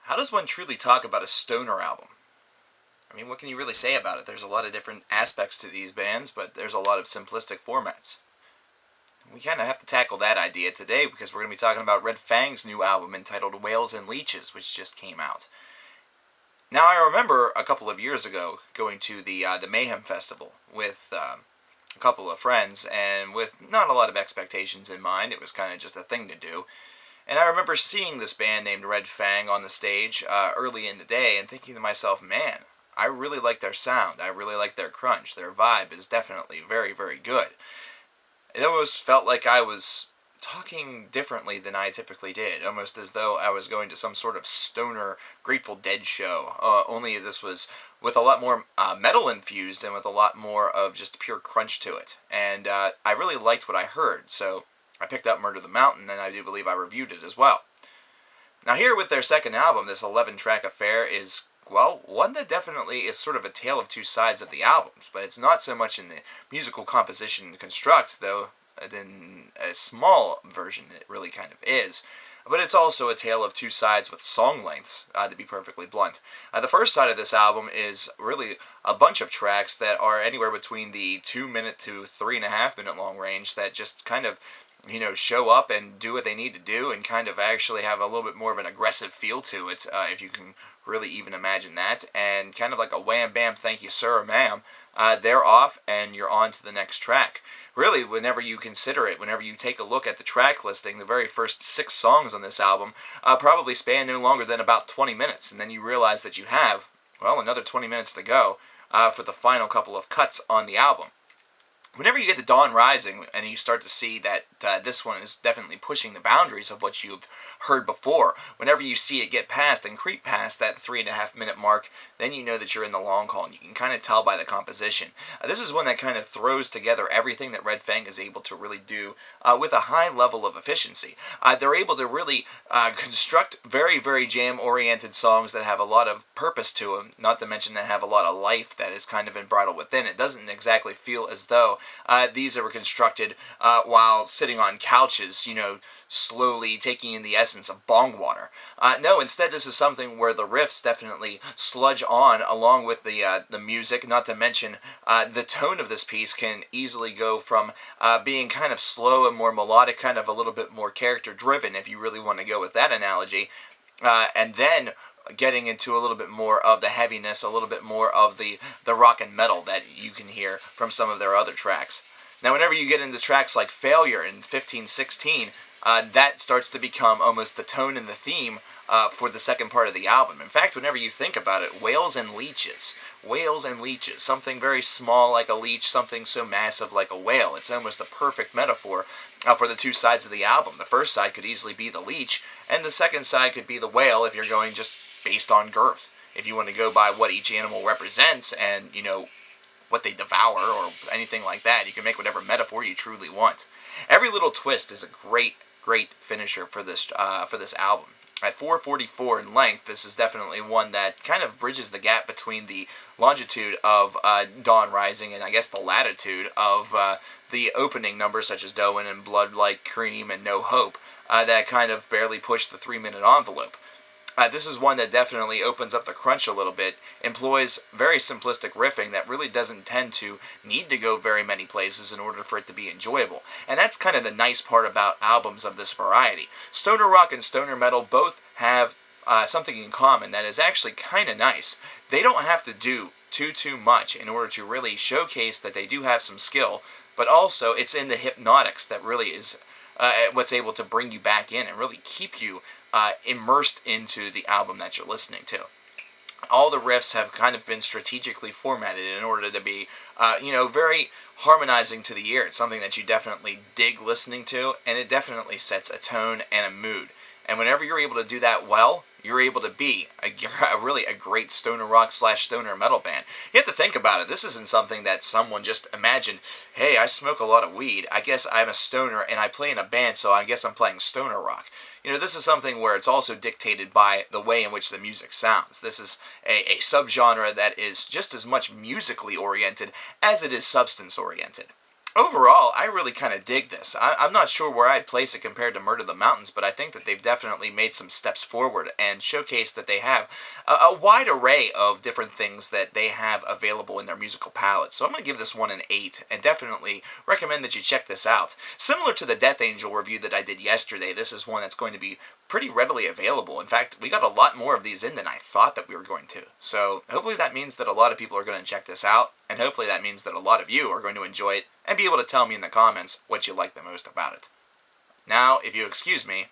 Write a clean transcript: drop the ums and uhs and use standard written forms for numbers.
How does one truly talk about a stoner album? I mean, what can you really say about it? There's a lot of different aspects to these bands, but there's a lot of simplistic formats. We kind of have to tackle that idea today because we're going to be talking about Red Fang's new album entitled Whales and Leeches, which just came out. Now, I remember a couple of years ago going to the Mayhem Festival with a couple of friends, and with not a lot of expectations in mind. It was kind of just a thing to do. And I remember seeing this band named Red Fang on the stage early in the day and thinking to myself, man, I really like their sound. I really like their crunch. Their vibe is definitely very, very good. It almost felt like I was talking differently than I typically did, almost as though I was going to some sort of stoner Grateful Dead show, only this was with a lot more metal infused and with a lot more of just pure crunch to it. And I really liked what I heard, so I picked up Murder the Mountain, and I do believe I reviewed it as well. Now here with their second album, this 11-track affair is, well, one that definitely is sort of a tale of two sides of the albums, but it's not so much in the musical composition and construct, though in a small version it really kind of is. But it's also a tale of two sides with song lengths, to be perfectly blunt. The first side of this album is really a bunch of tracks that are anywhere between the 2-minute to 3.5-minute long range that just kind of, show up and do what they need to do and kind of actually have a little bit more of an aggressive feel to it, if you can really even imagine that, and kind of like a wham bam thank you sir or ma'am, they're off and you're on to the next track. Really, whenever you consider it, whenever you take a look at the track listing, the very first 6 songs on this album probably span no longer than about 20 minutes, and then you realize that you have, well, another 20 minutes to go for the final couple of cuts on the album. Whenever you get to Dawn Rising and you start to see that this one is definitely pushing the boundaries of what you've heard before, whenever you see it get past and creep past that 3.5-minute mark, then you know that you're in the long haul, and you can kind of tell by the composition. This is one that kind of throws together everything that Red Fang is able to really do with a high level of efficiency. They're able to really construct very, very jam-oriented songs that have a lot of purpose to them, not to mention that have a lot of life that is kind of embroidered within. It doesn't exactly feel as though these were constructed while sitting on couches, slowly taking in the essence of bong water. No, instead this is something where the riffs definitely sludge on along with the music, not to mention the tone of this piece can easily go from being kind of slow and more melodic, kind of a little bit more character-driven, if you really want to go with that analogy, and then getting into a little bit more of the heaviness, a little bit more of the rock and metal that you can hear from some of their other tracks. Now, whenever you get into tracks like Failure and 1516, that starts to become almost the tone and the theme for the second part of the album. In fact, whenever you think about it, Whales and Leeches, something very small like a leech, something so massive like a whale. It's almost a perfect metaphor for the two sides of the album. The first side could easily be the leech, and the second side could be the whale if you're going just based on girth. If you want to go by what each animal represents and, what they devour or anything like that, you can make whatever metaphor you truly want. Every little twist is a great, great finisher for this album. At 4:44 in length, this is definitely one that kind of bridges the gap between the longitude of Dawn Rising and I guess the latitude of the opening numbers such as Doan and Blood Like Cream and No Hope that kind of barely push the 3-minute envelope. This is one that definitely opens up the crunch a little bit, employs very simplistic riffing that really doesn't tend to need to go very many places in order for it to be enjoyable. And that's kind of the nice part about albums of this variety. Stoner rock and stoner metal both have something in common that is actually kind of nice. They don't have to do too much in order to really showcase that they do have some skill, but also it's in the hypnotics that really is what's able to bring you back in and really keep you immersed into the album that you're listening to. All the riffs have kind of been strategically formatted in order to be, very harmonizing to the ear. It's something that you definitely dig listening to, and it definitely sets a tone and a mood. And whenever you're able to do that well, you're able to be really a great stoner rock / stoner metal band. You have to think about it. This isn't something that someone just imagined, hey, I smoke a lot of weed, I guess I'm a stoner and I play in a band, so I guess I'm playing stoner rock. This is something where it's also dictated by the way in which the music sounds. This is a subgenre that is just as much musically oriented as it is substance oriented. Overall, I really kind of dig this. I'm not sure where I'd place it compared to Murder the Mountains, but I think that they've definitely made some steps forward and showcased that they have a wide array of different things that they have available in their musical palette. So I'm going to give this one an 8, and definitely recommend that you check this out. Similar to the Death Angel review that I did yesterday, this is one that's going to be pretty readily available. In fact, we got a lot more of these in than I thought that we were going to. So hopefully that means that a lot of people are going to check this out, and hopefully that means that a lot of you are going to enjoy it and be able to tell me in the comments what you like the most about it. Now, if you excuse me,